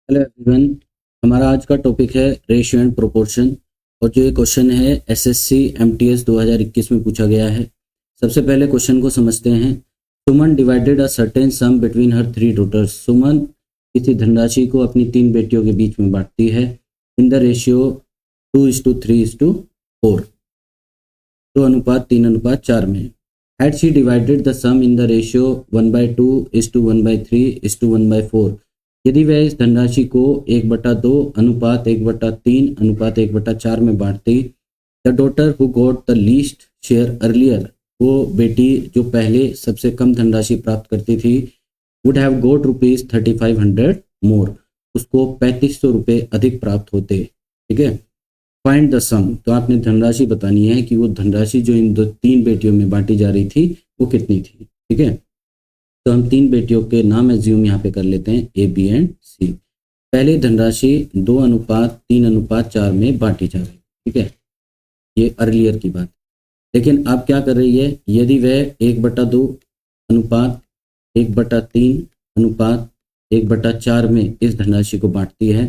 Hello everyone. हमारा आज का टॉपिक है रेशियो एंड प्रोपोर्शन और जो ये क्वेश्चन है एसएससी एमटीएस 2021 में पूछा गया है। सबसे पहले क्वेश्चन को समझते हैं। Suman divided a certain sum between her three daughters. Suman किसी धनराशि को अपनी तीन बेटियों के बीच में बांटती है इन द रेशियो 2:3:4, 2:3:4 में। Had she divided the sum in the ratio 1/2:1/3:1/4, यदि वह इस धनराशि को 1/2 अनुपात 1/3 अनुपात 1/4 में बांटती, the daughter who got the least share earlier, वो बेटी जो पहले सबसे कम धनराशि प्राप्त करती थी, वुड हैव गॉट ₹3500 मोर, उसको 3500 रुपये अधिक प्राप्त होते। ठीक है। फाइंड द सम, तो आपने धनराशि बतानी है कि वो धनराशि जो इन तीन बेटियों में बांटी जा रही थी वो कितनी थी। ठीक है। तो हम तीन बेटियों के नाम एज्यूम यहाँ पे कर लेते हैं, ए, बी एंड सी। पहले धनराशि 2:3:4 में बांटी जा रही है। ठीक है, ये अर्लियर की बात। लेकिन अब क्या कर रही है, यदि वह 1/2 अनुपात 1/3 अनुपात 1/4 में इस धनराशि को बांटती है,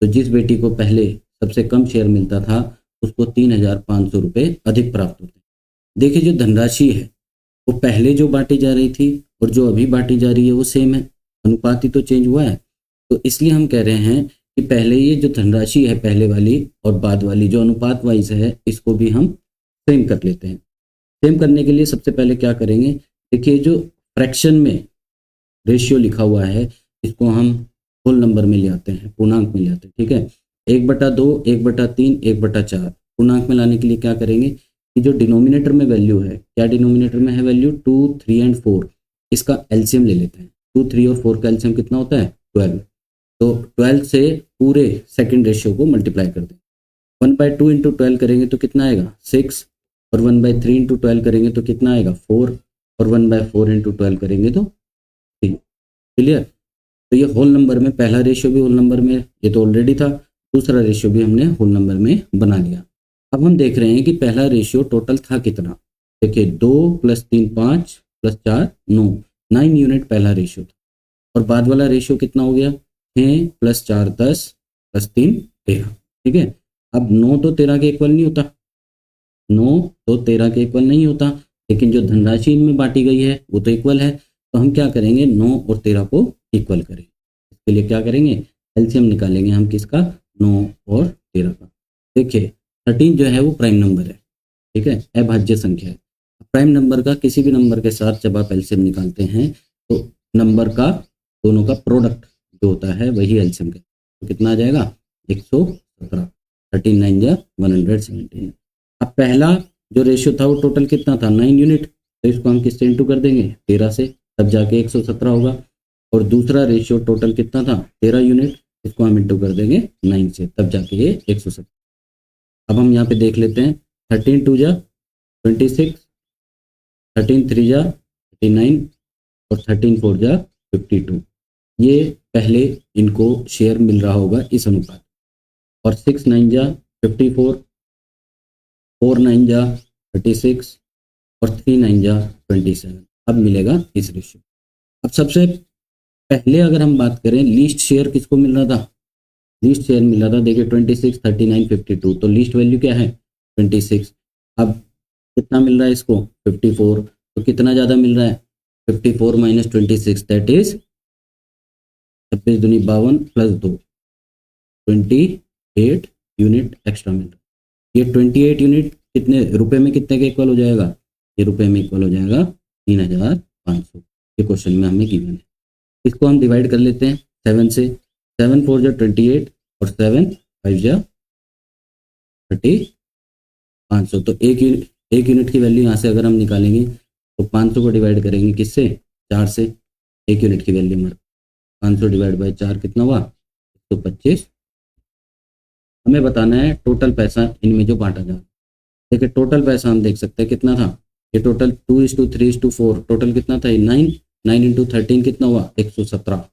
तो जिस बेटी को पहले सबसे कम शेयर मिलता था उसको 3500 रुपये अधिक प्राप्त होते। देखिए, जो धनराशि है वो पहले जो बांटी जा रही थी और जो अभी बांटी जा रही है वो सेम है, अनुपात ही तो चेंज हुआ है। तो इसलिए हम कह रहे हैं कि पहले ये जो धनराशि है पहले वाली और बाद वाली जो अनुपात वाइज है, इसको भी हम सेम कर लेते हैं। सेम करने के लिए सबसे पहले क्या करेंगे, देखिए जो फ्रैक्शन में रेशियो लिखा हुआ है इसको हम होल नंबर में ले आते हैं, पूर्णांक में ले आते हैं। ठीक है, 1/2 1/3 1/4 पूर्णांक में लाने के लिए क्या करेंगे कि जो डिनोमिनेटर में वैल्यू है, क्या डिनोमिनेटर में है वैल्यू 2, 3 एंड 4, इसका एलसीएम ले लेते हैं। 2, 3 और 4 का एलसीएम कितना होता है 12। तो 12 से पूरे सेकंड रेशियो को मल्टीप्लाई कर दें। 1/2 इंटू 12 करेंगे तो कितना आएगा 6, और 1/3 इंटू 12 करेंगे तो कितना आएगा 4, और 1/4 इंटू 12 करेंगे तो 3। क्लियर। तो ये होल नंबर में पहला रेशियो भी होल नंबर में, ये तो ऑलरेडी था, दूसरा रेशियो भी हमने होल नंबर में बना लिया। अब हम देख रहे हैं कि पहला रेशियो टोटल था कितना। देखिए 2 + 3 5 + 4 9 यूनिट पहला रेशियो था, और बाद वाला रेशियो कितना हो गया 6 + 4 10 + 3 13। ठीक है। अब 9 तो 13 के इक्वल नहीं होता, 9 तो 13 के इक्वल नहीं होता, लेकिन जो धनराशि इनमें बांटी गई है वो तो इक्वल है। तो हम क्या करेंगे 9 और 13 को इक्वल करें। इसके लिए क्या करेंगे, एलसीएम निकालेंगे हम किसका 9 और 13 का। देखिए 13 जो है वो प्राइम नंबर है। ठीक है, अभाज्य संख्या है। प्राइम नंबर का किसी भी नंबर के साथ जब आप एलसीएम निकालते हैं तो नंबर का दोनों का प्रोडक्ट जो होता है वही एलसीएम का, तो कितना आ जाएगा 117। 13 9 जा 117। अब पहला जो रेशियो था वो टोटल कितना था 9 यूनिट, तो इसको हम किससे इंटू कर देंगे 13 से, तब जाके 117 होगा। और दूसरा रेशियो टोटल कितना था 13 यूनिट, इसको हम इंटू कर देंगे 9 से, तब जाके ये 117। अब हम यहाँ पे देख लेते हैं 13 2 जा 26, 13 3 जा 39 और 13 4 जा 52। ये पहले इनको शेयर मिल रहा होगा इस अनुपात। और 6 9 जा 54, 4 9 जा 36 और 3 9 जा 27। अब मिलेगा इस रेशियो। अब सबसे पहले अगर हम बात करें लीस्ट शेयर किसको मिल रहा था, लीस्ट शेयर मिल रहा था। देखिए 26 39 52, तो लीस्ट वैल्यू क्या है 26। अब कितना मिल रहा है इसको 54, तो कितना ज़्यादा मिल रहा है 54 - 26, दैट इज 26 दूनी 52 + 2 28 यूनिट एक्स्ट्रा मिल रहा है। ये 28 यूनिट कितने रुपए में कितने के इक्वल हो जाएगा, ये रुपए में इक्वल हो जाएगा 3500। ये क्वेश्चन में हमें गिवन है। इसको हम डिवाइड कर लेते हैं 7 से। 7 4 जा 28 और 7 5 जा 3500। तो एक यूनिट की वैल्यू यहाँ से अगर हम निकालेंगे तो 500 को डिवाइड करेंगे किससे 4 से, एक यूनिट की वैल्यू हमारे 500 डिवाइड बाई 4 कितना हुआ 125। हमें बताना है टोटल पैसा इनमें जो बांटा जा। देखिए टोटल पैसा हम देख सकते हैं कितना था, ये टोटल 2:3:4 टोटल कितना था 9 9 × 13 कितना हुआ 117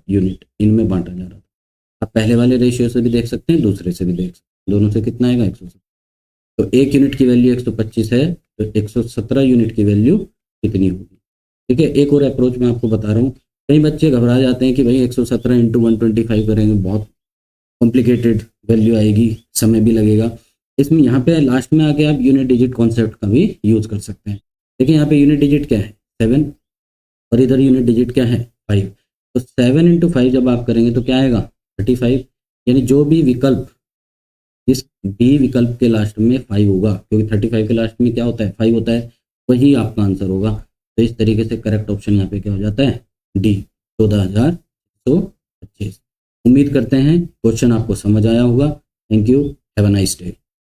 यूनिट इनमें बांटा जा रहा था। आप पहले वाले रेशियो से भी देख सकते हैं, दूसरे से भी देख सकते हैं, दोनों से कितना आएगा 117। तो एक यूनिट की वैल्यू 125 है, तो 117 यूनिट की वैल्यू कितनी होगी। ठीक है, एक और अप्रोच मैं आपको बता रहा हूँ। कई बच्चे घबरा जाते हैं कि भाई 117 इंटू 125 करेंगे, बहुत कॉम्प्लिकेटेड वैल्यू आएगी, समय भी लगेगा। इसमें यहाँ पे लास्ट में आके आप यूनिट डिजिट कॉन्सेप्ट का भी यूज कर सकते हैं। देखिए यहाँ पे यूनिट डिजिट क्या है 7 और इधर यूनिट डिजिट क्या है 5। तो 7 इंटू 5 जब आप करेंगे तो क्या आएगा 35, यानी जो भी विकल्प इस बी विकल्प के लास्ट में 5 होगा, क्योंकि 35 के लास्ट में क्या होता है 5 होता है, वही आपका आंसर होगा। तो इस तरीके से करेक्ट ऑप्शन यहाँ पे क्या हो जाता है डी 14,125। उम्मीद करते हैं क्वेश्चन आपको समझ आया होगा। Thank you, have a nice day.